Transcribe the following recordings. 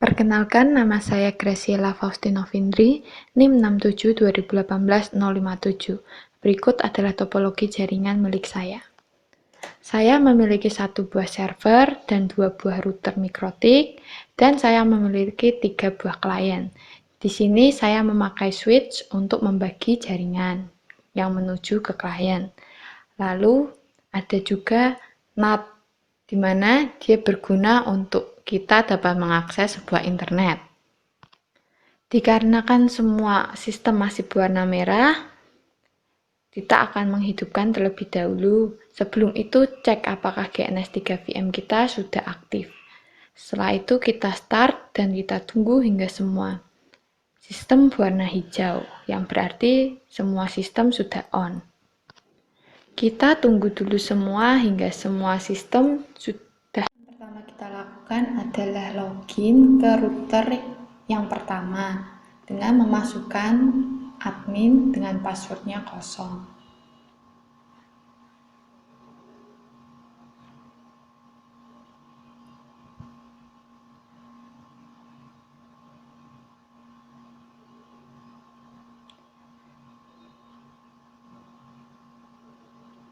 Perkenalkan, nama saya Graciela Faustina Findri, NIM 672018-057. Berikut adalah topologi jaringan milik saya. Saya memiliki 1 buah server dan 2 buah router mikrotik, dan saya memiliki 3 buah klien. Di sini saya memakai switch untuk membagi jaringan yang menuju ke klien. Lalu ada juga NAT, di mana dia berguna untuk kita dapat mengakses sebuah internet. Dikarenakan semua sistem masih berwarna merah, kita akan menghidupkan terlebih dahulu. Sebelum itu, cek apakah GNS3 VM kita sudah aktif. Setelah itu kita start dan kita tunggu hingga semua sistem berwarna hijau, yang berarti semua sistem sudah on. Kita tunggu dulu semua hingga semua sistem sudah. Yang pertama kita lakukan adalah login ke router yang pertama dengan memasukkan admin dengan passwordnya kosong.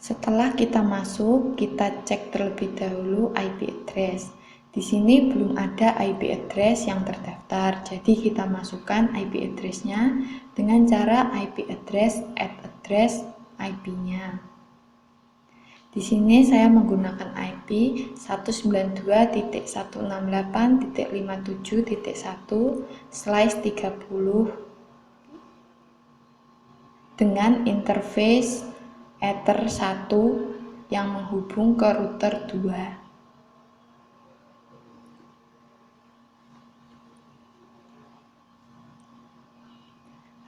Setelah kita masuk, kita cek terlebih dahulu IP address. Di sini belum ada IP address yang terdaftar, jadi kita masukkan IP address-nya dengan cara IP address add address IP-nya. Di sini saya menggunakan IP 192.168.57.1/30 dengan interface Ether 1 yang menghubung ke router 2.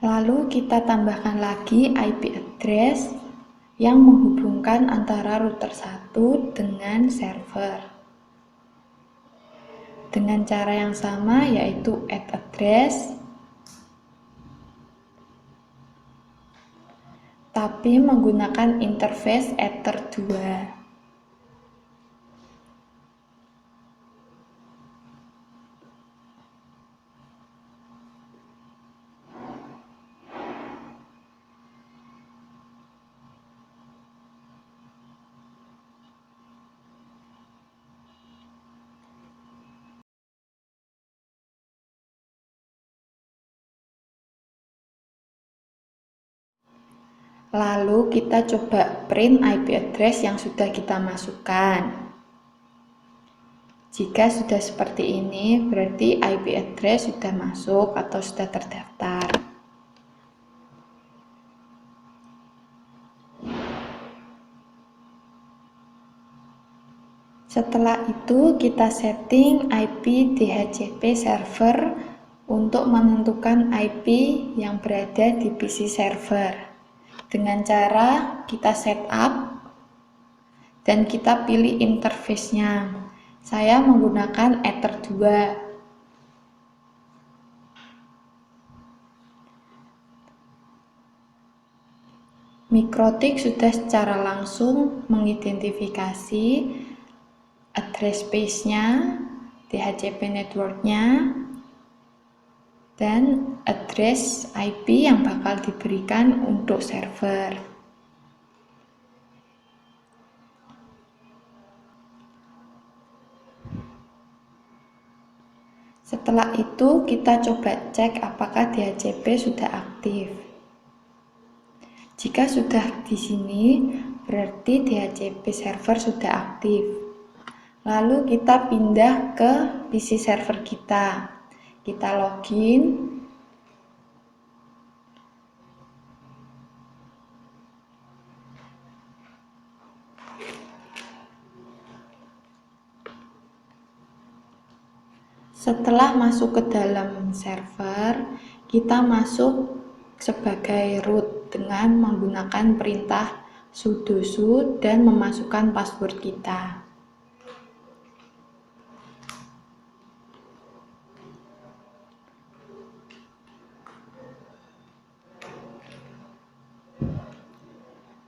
Lalu kita tambahkan lagi IP address yang menghubungkan antara router 1 dengan server. Dengan cara yang sama, yaitu add address, tapi menggunakan interface Ether 2. Lalu kita coba print IP address yang sudah kita masukkan. Jika sudah seperti ini, berarti IP address sudah masuk atau sudah terdaftar. Setelah itu kita setting IP DHCP server untuk menentukan IP yang berada di PC server. Dengan cara kita setup dan kita pilih interface-nya. Saya menggunakan Ether 2. Mikrotik sudah secara langsung mengidentifikasi address space-nya, DHCP network-nya, dan address IP yang bakal diberikan untuk server. Setelah itu kita coba cek apakah DHCP sudah aktif. Jika sudah di sini, berarti DHCP server sudah aktif. Lalu kita pindah ke PC server kita. Kita login. Setelah masuk ke dalam server, kita masuk sebagai root dengan menggunakan perintah sudo su dan memasukkan password kita.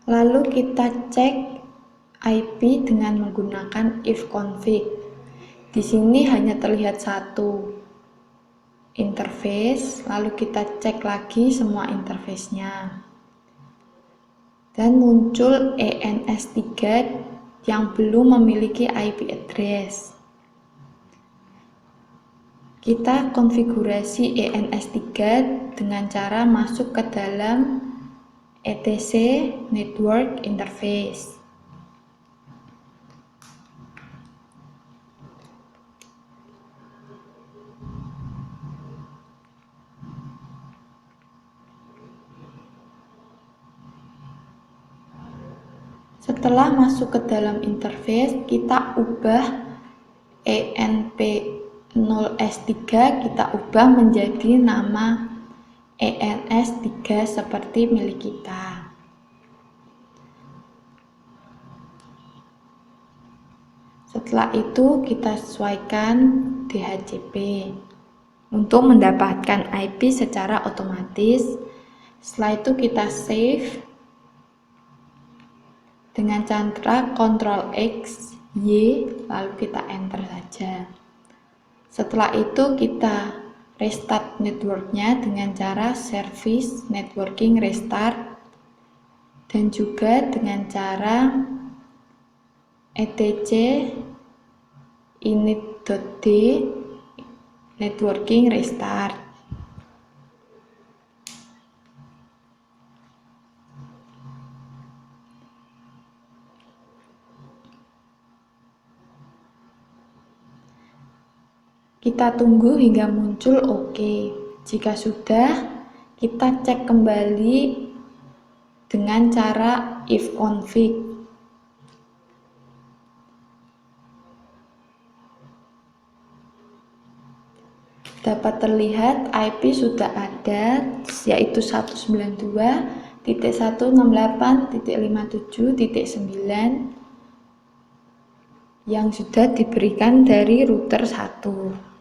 Lalu kita cek IP dengan menggunakan ifconfig. Di sini hanya terlihat 1. interface, lalu kita cek lagi semua interface-nya. Dan muncul ENS3 yang belum memiliki IP address. Kita konfigurasi ENS3 dengan cara masuk ke dalam etc network interface. Setelah masuk ke dalam interface, kita ubah ENP0S3, kita ubah menjadi nama ENS3 seperti milik kita. Setelah itu kita sesuaikan DHCP untuk mendapatkan IP secara otomatis. Setelah itu kita save dengan cara Ctrl X, Y, lalu kita enter saja. Setelah itu kita restart networknya dengan cara service networking restart dan juga dengan cara etc init.d networking restart. Kita tunggu hingga muncul OK. Jika sudah, kita cek kembali dengan cara ifconfig. Dapat terlihat IP sudah ada, yaitu 192.168.57.9 yang sudah diberikan dari router 1.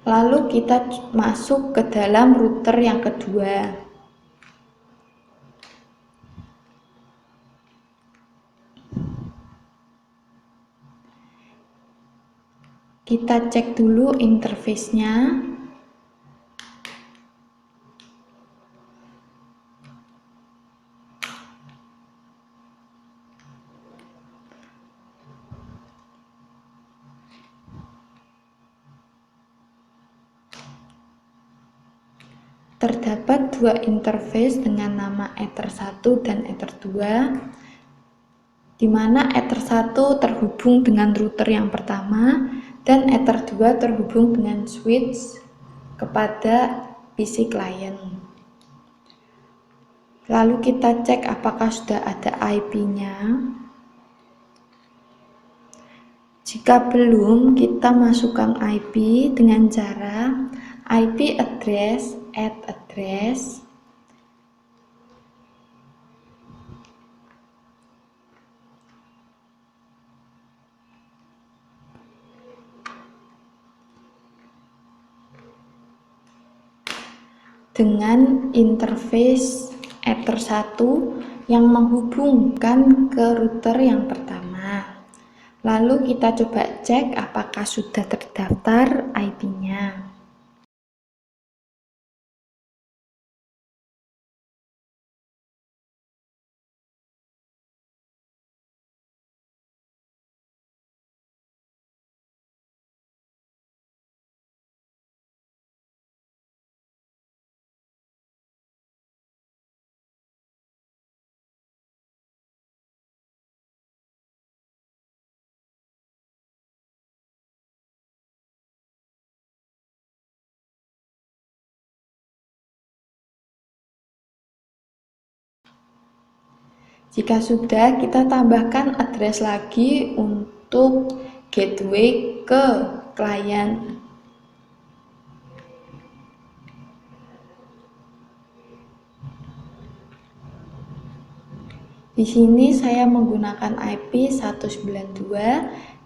Lalu kita masuk ke dalam router yang kedua. Kita cek dulu interface-nya. Terdapat dua interface dengan nama Ether1 dan Ether2, di mana Ether1 terhubung dengan router yang pertama dan Ether2 terhubung dengan switch kepada PC client. Lalu kita cek apakah sudah ada IP-nya. Jika belum, kita masukkan IP dengan cara IP address add address dengan interface Ether1 yang menghubungkan ke router yang pertama. Lalu kita coba cek apakah sudah terdaftar IP-nya. Jika sudah, kita tambahkan address lagi untuk gateway ke klien. Di sini saya menggunakan IP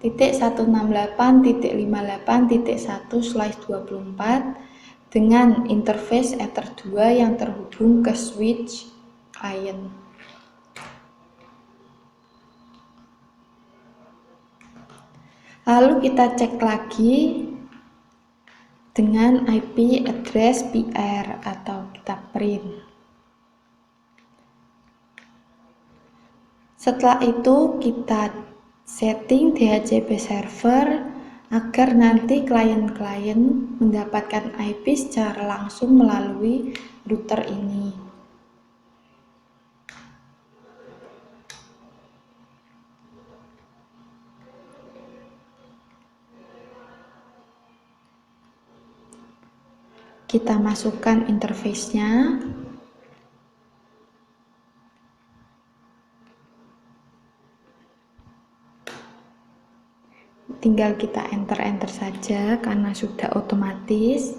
192.168.58.1/24 dengan interface Ether2 yang terhubung ke switch client. Lalu kita cek lagi dengan IP address PR atau kita print. Setelah itu kita setting DHCP server agar nanti klien-klien mendapatkan IP secara langsung melalui router ini. Kita masukkan interface-nya. Tinggal kita enter saja karena sudah otomatis.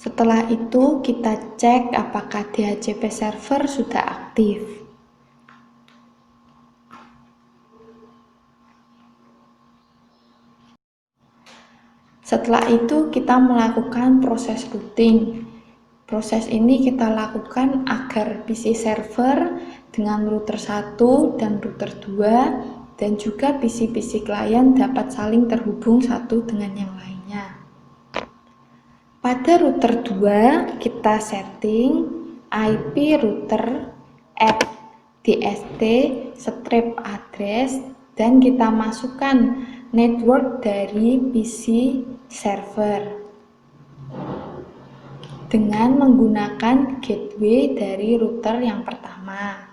Setelah itu kita cek apakah DHCP server sudah aktif. Setelah itu kita melakukan proses routing. Proses ini kita lakukan agar PC server dengan router 1 dan router 2 dan juga PC-PC klien dapat saling terhubung satu dengan yang lainnya. Pada router 2 kita setting IP router at dst strip address dan kita masukkan network dari PC server dengan menggunakan gateway dari router yang pertama.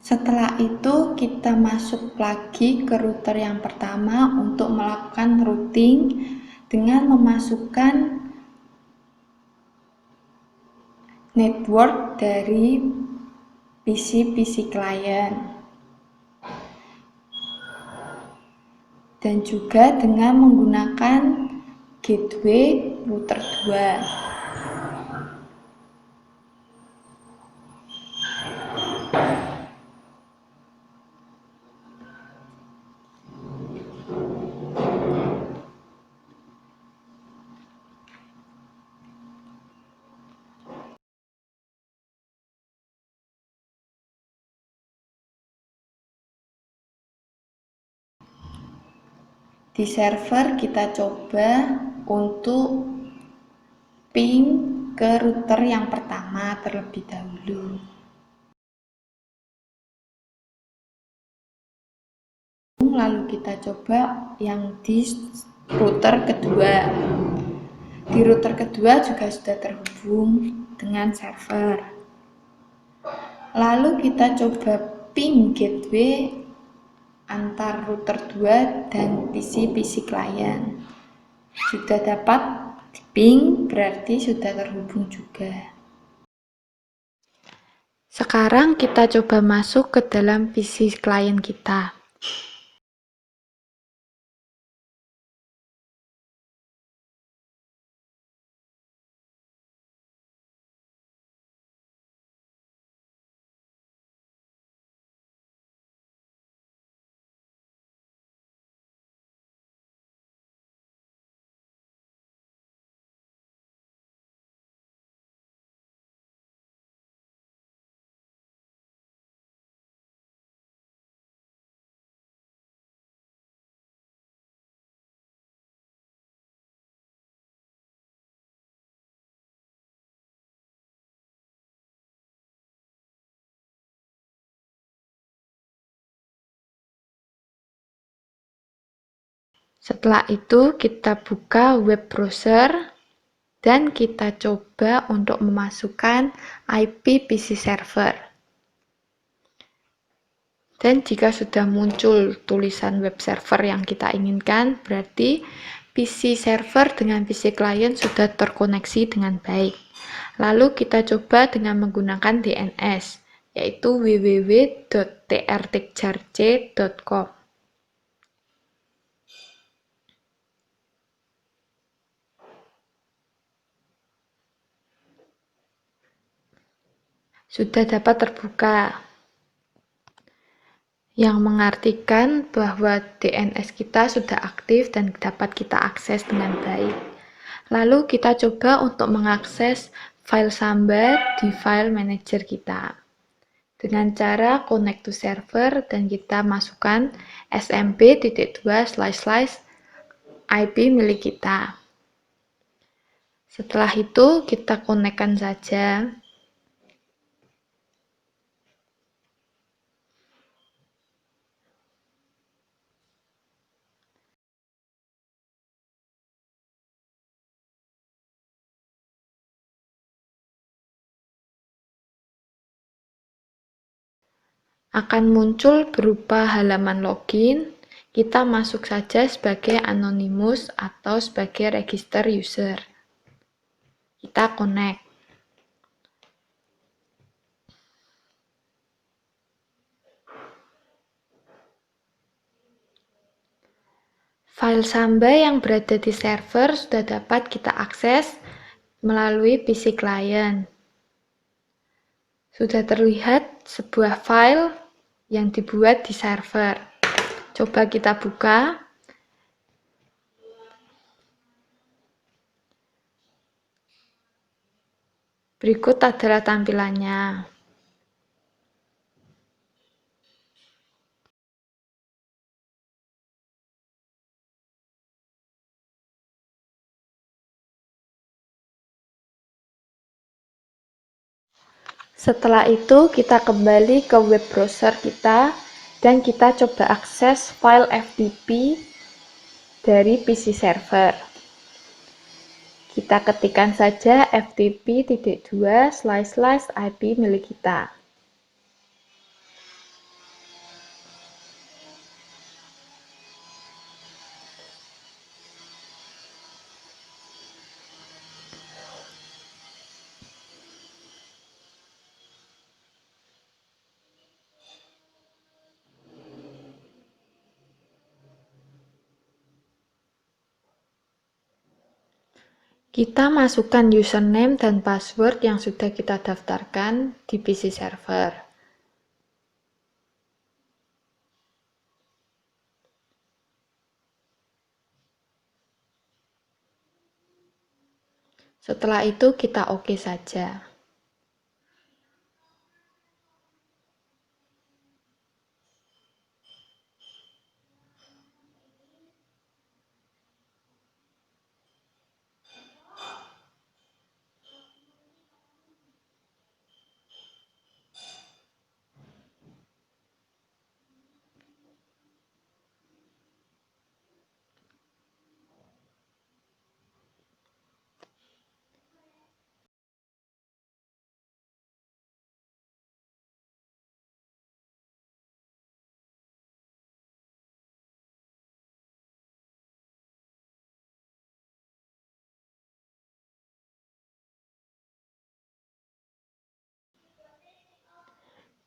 Setelah itu kita masuk lagi ke router yang pertama untuk melakukan routing dengan memasukkan network dari PC klien dan juga dengan menggunakan gateway router 2. Di server kita coba untuk ping ke router yang pertama terlebih dahulu. Lalu kita coba yang di router kedua. Di router kedua juga sudah terhubung dengan server. Lalu kita coba ping gateway antar router 2 dan PC klien. Sudah dapat ping, berarti sudah terhubung juga. Sekarang kita coba masuk ke dalam PC klien kita. Setelah itu kita buka web browser dan kita coba untuk memasukkan IP PC server. Dan jika sudah muncul tulisan web server yang kita inginkan, berarti PC server dengan PC client sudah terkoneksi dengan baik. Lalu kita coba dengan menggunakan DNS, yaitu www.trtjarc.com. Sudah dapat terbuka, yang mengartikan bahwa DNS kita sudah aktif dan dapat kita akses dengan baik. Lalu kita coba untuk mengakses file Samba di file manager kita dengan cara connect to server dan kita masukkan smb.2// IP milik kita. Setelah itu kita konekkan saja. Akan muncul berupa halaman login. Kita masuk saja sebagai anonymous atau sebagai register user. Kita connect. File Samba yang berada di server sudah dapat kita akses melalui PC client. Sudah terlihat sebuah file yang dibuat di server. Coba kita buka. Berikut adalah tampilannya. Setelah itu kita kembali ke web browser kita dan kita coba akses file FTP dari PC server. Kita ketikkan saja ftp.2//IP milik kita. Kita masukkan username dan password yang sudah kita daftarkan di PC server. Setelah itu kita oke saja.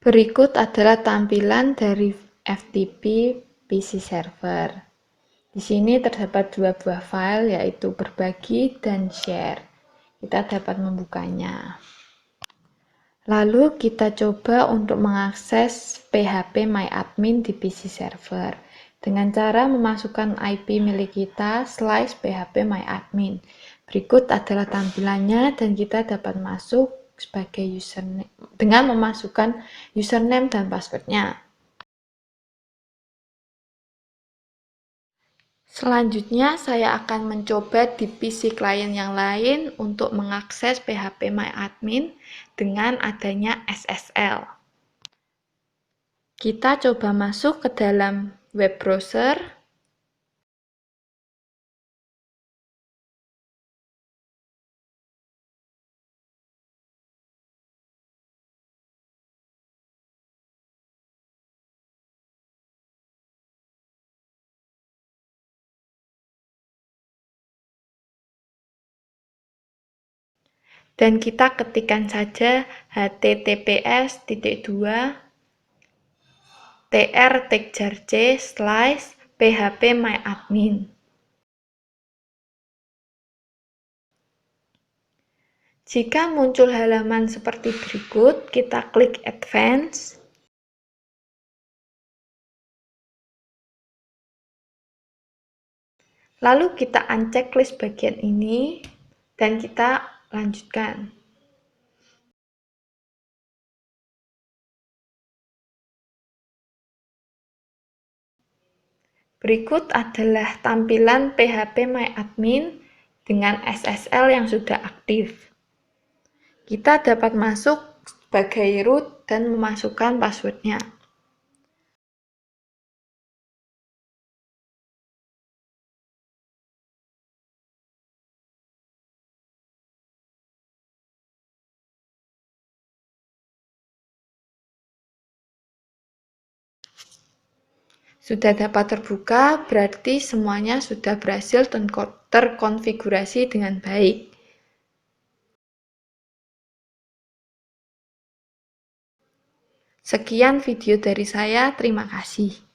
Berikut adalah tampilan dari FTP PC server. Di sini terdapat dua buah file, yaitu berbagi dan share. Kita dapat membukanya. Lalu kita coba untuk mengakses PHP MyAdmin di PC server dengan cara memasukkan IP milik kita /php MyAdmin. Berikut adalah tampilannya dan kita dapat masuk sebagai username dengan memasukkan username dan passwordnya. Selanjutnya saya akan mencoba di PC klien yang lain untuk mengakses PHP MyAdmin dengan adanya SSL. Kita coba masuk ke dalam web browser. Dan kita ketikkan saja https://tr-c/phpMyAdmin. Jika muncul halaman seperti berikut, kita klik Advance. Lalu kita unchecklist bagian ini, dan kita lanjutkan. Berikut adalah tampilan phpMyAdmin dengan SSL yang sudah aktif. Kita dapat masuk sebagai root dan memasukkan passwordnya. Sudah dapat terbuka, berarti semuanya sudah berhasil terkonfigurasi dengan baik. Sekian video dari saya, terima kasih.